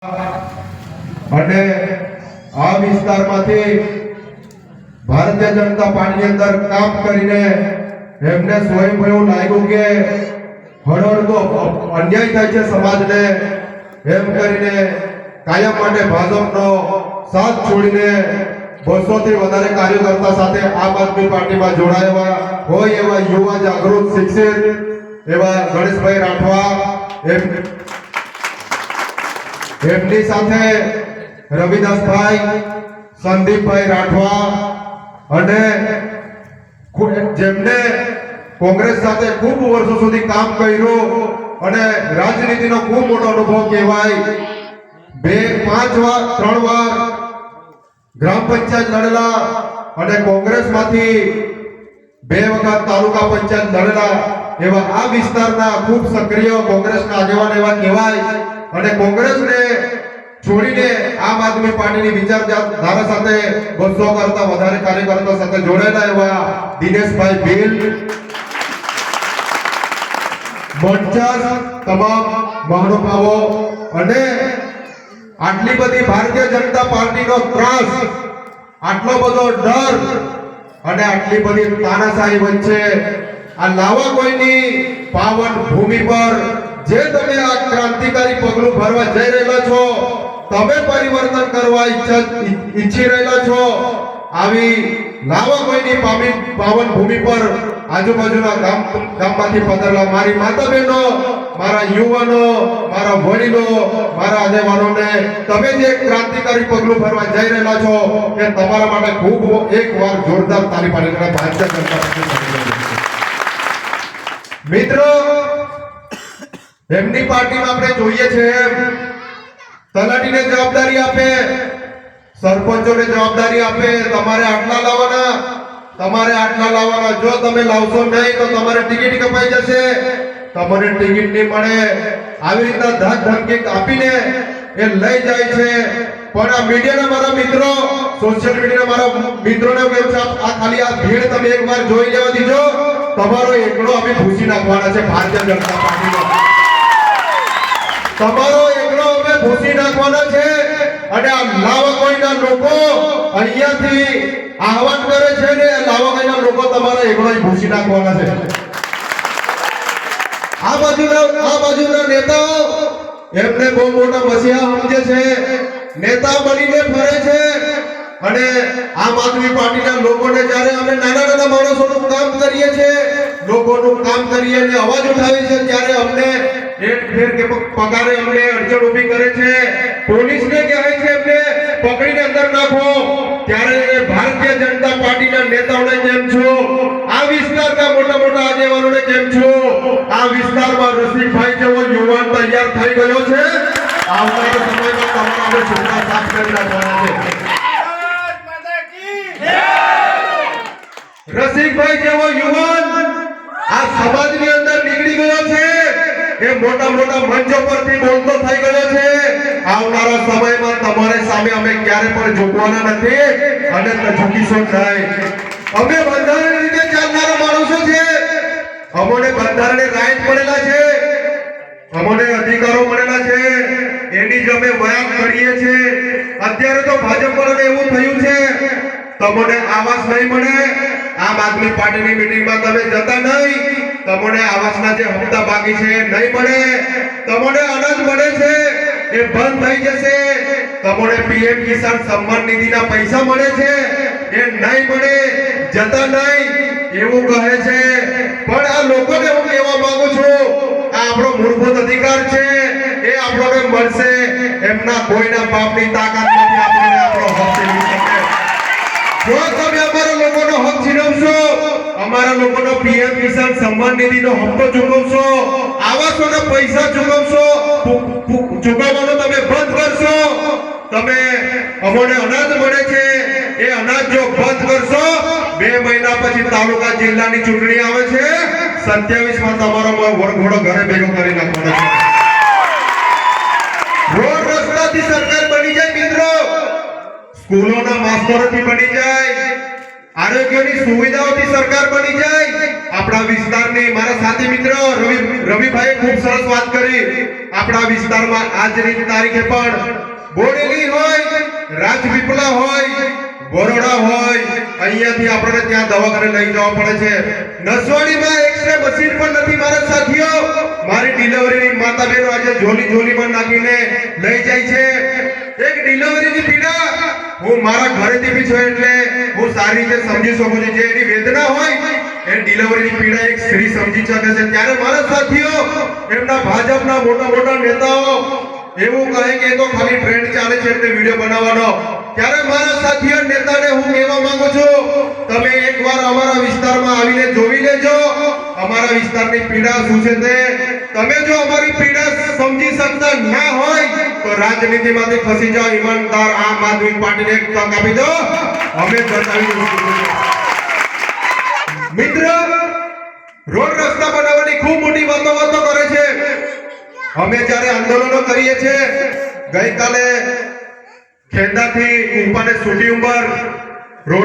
અને આ વિસ્તારમાંથી ભારતીય જનતા પાર્ટીની અંદર કામ કરીને એમને સ્વયં એવું લાગ્યું કે હળહળતો અન્યાય થાય છે સમાજને, એમ કરીને કાયમ માટે ભાજપનો સાથ છોડીને 200 થી વધારે કાર્યકર્તા સાથે આમ આદમી પાર્ટીમાં જોડાયા હોય એવા યુવા જાગૃત શિક્ષિત એવા ગણેશભાઈ રાઠવા, એમની સાથે રવિદાસભાઈ, સંદીપભાઈ રાઠવા અને જેમને કોંગ્રેસ સાથે ખૂબ વર્ષો સુધી કામ કર્યું અને રાજનીતિનો ખૂબ મોટો અનુભવ કહેવાય. 3 વાર ગ્રામ પંચાયત લડેલા અને કોંગ્રેસમાંથી 2 વખત તાલુકા પંચાયત લડેલા એવા આ વિસ્તારના ખૂબ સક્રિય કોંગ્રેસના આગેવાન એવા કહેવાય. અને કોંગ્રેસને છોડીને આમ આદમી પાર્ટીની વિચારધારા સાથે 200 કરતા વધારે કાર્યકર્તાઓ સાથે જોડાયેલા એવા દિનેશભાઈ ભીલ, મંચાસ તમામ મહાનુભાવો અને આટલી બધી ભારતીય જનતા પાર્ટીનો ત્રાસ, આટલો બધો ડર અને આટલી બધી તાનાશાહી વચ્ચે આ લાવા કોઈની પાવન ભૂમિ પર જે તમે આ ક્રાંતિકારી પગલું ભરવા જઈ રહેલા છો, તમે પરિવર્તન કરવા ઈચ્છી રહેલા છો, આવી લાવા કોઈની પાવન ભૂમિ પર આજુબાજુના ગામમાંથી પધારેલા મારી માતા બહેનો, મારા યુવાનો, મારા વડીલો, મારા આગેવાનોને તમે જે ક્રાંતિકારી પગલું ભરવા જઈ રહેલા છો એ તમારા માટે ખૂબ એકવાર જોરદાર તાળી પાડીને ભારતીય જનતા પાર્ટી. મિત્રો, એમની પાર્ટીમાં આપણે જોઈએ છે તલાટીને જવાબદારી આપે, સરપંચોને જવાબદારી આપે, તમારે આટલા લાવવાના, જો તમે લાવશો નહીં તો તમારે ટિકિટ કપાઈ જશે, તમને ટિકિટ નહીં મળે, આવી રીતના ધક ધમકી આપીને એ લઈ જાય છે. પણ આ મીડિયાના મારા મિત્રો, સોશિયલ મીડિયાના મારા મિત્રોને કહું છું, આ ખાલી આ ભીડ તમે એકવાર જોઈ લેવા દીજો, તમારો એકડો અમે ભૂસી નાખવાના છે ભારતીય જનતા પાર્ટીનો, તમારો એકડો અમે ભૂસી નાખવાના છે. અને આ લાવા કોઈના લોકો અહીંયાથી આહવાન કરે છે ને, લાવા કોઈના લોકો તમારા એકડો ભૂસી નાખવાના છે. આ બાજુના નેતાઓ એમને બહુ મોટા મસીહા સમજે છે, નેતા બનીને ફરે છે. અને આમ આદમી પાર્ટીના લોકોને જ્યારે અમે નાના માણસોનું કામ કરીએ છીએ, લોકોનું કામ કરીએ અને અવાજ ઉઠાવીએ છીએ, ત્યારે અમને એક ફેર કે પગારે અમને અડચણ ઊભી કરે છે, પોલીસને કહે છે એમને પકડીને અંદર નાખો. ત્યારે એ ભારતીય જનતા પાર્ટીના નેતાઓને જેમ છો, આ વિસ્તારના મોટા આગેવાનોને જેમ છો, આ વિસ્તારમાં રસિકભાઈ જેવો યુવાન તૈયાર થઈ ગયો છે, આવનારા સમયમાં તમારે છોકરા સાફ કરી નાખવાના છે. રસિકભાઈ જેવો યુવાન આ સમાજની અંદર નીકળી ગયો છે, એ મોટા મંચો પરથી બોલતો થઈ ગયો છે. આવનારા સમયમાં તમારે સામે અમે ક્યારે પણ ઝૂકવાના નથી અને ઝૂકીશું નહીં. અમે બંધારણની રીતે ચાલનારા માણસો છે, અમને બંધારણની રાઈટ મળેલા છે, અમને અધિકારો મળેલા છે, એની જ અમે વયાત કરીએ છીએ. અત્યારે તો ભાજપ વાળાને એવું થયું છે તમને આવાસ નહીં મળે, આમ આદમી પાર્ટીની મીટિંગમાં તમે જતા નહીં, તમને આવાસના જે હપ્તા બાકી છે નહીં મળે, તમને અનાજ મળે છે એ બંધ થઈ જશે, તમને પીએમ કિસાન સન્માન નિધિના પૈસા મળે છે એ નહીં મળે, જતા નહીં એવું કહે છે. પણ આ લોકોને હું કહેવા માંગુ છું, આ આપણો મૂળભૂત અધિકાર છે, એ આપણને મળશે. એમના કોઈના બાપની તાકાત નથી આપણને આપણો હક છીનવી શકે. જો તમે અમારા લોકોનો હક છીનવશો, અમારા લોકોનો પીએમ કિસાન સન્માન નિધિનો હપ્તો ચૂકવશો, આવાસોના પૈસા ચૂકવશો, ચૂકવવાનો તમે બંધ કરશો, તમે અમને અનાજ મળે છે એ અનાજ જો બંધ કરશો, 2 મહિના પછી તાલુકા જિલ્લાની ચૂંટણી આવે છે, 27માં તમારો વરઘોડો ઘરે ભેગો કરી નાખવાનો છે. રોડ રસ્તાથી સરકાર બની જાય મિત્રો, સ્કૂલોના માસ્ટરોથી બની જાય, આરોગ્યની સુવિધાઓથી સરકાર બની જાય, આપણા વિસ્તારની મારા સાથી મિત્ર રવિભાઈએ ખૂબ સરસ વાત કરી. આપણા વિસ્તારમાં આજની તારીખે પણ બોડેલી હોય, રાજપીપળા હોય, બરોડા હોય, અહીંયાથી આપણે ત્યાં દવાખાને લઈ જવા પડે છે. નસવાડીમાં એક્સરે મશીન પણ નથી મારા સાથીઓ. મારી ડિલિવરીની માતા બહેનો આજે ઝોલીમાં નાખીને લઈ જાય છે. એક ડિલિવરીની પીડા હું મારા ઘરેથી બી છું એટલે હું સારી રીતે સમજી શકું છું. જે એની વેદના હોય એ ડિલિવરીની પીડા એક સ્ત્રી સમજી શકે છે. ત્યારે મારા સાથીઓ એમના ભાજપના મોટા નેતાઓ એવું કહે કે એ તો ખાલી ટ્રેન્ડ ચાલે છે એટલે વિડિયો બનાવવાનો. ત્યારે મારા સાથીઓ નેતાને હું કહેવા માંગુ છું, તમે એકવાર અમારા વિસ્તારમાં આવીને જોઈ લેજો અમારા વિસ્તારની પીડા શું છે તે. તમે જો અમારી પીડા સમજી શકતા ના હોય તો રાજનીતિમાંથી ખસી જાઓ. ઈમાનદાર આમ આદમી પાર્ટીને એક તક આપી દો, અમે બતાવી દઈશું. મિત્ર, રોડ રસ્તા બનાવવાની ખૂબ મોટી વાતો કરે છે. અમે જ્યારે આંદોલનો કરીએ છીએ, ગઈકાલે ખેંદાથી ઉપાને સુટી ઉંબર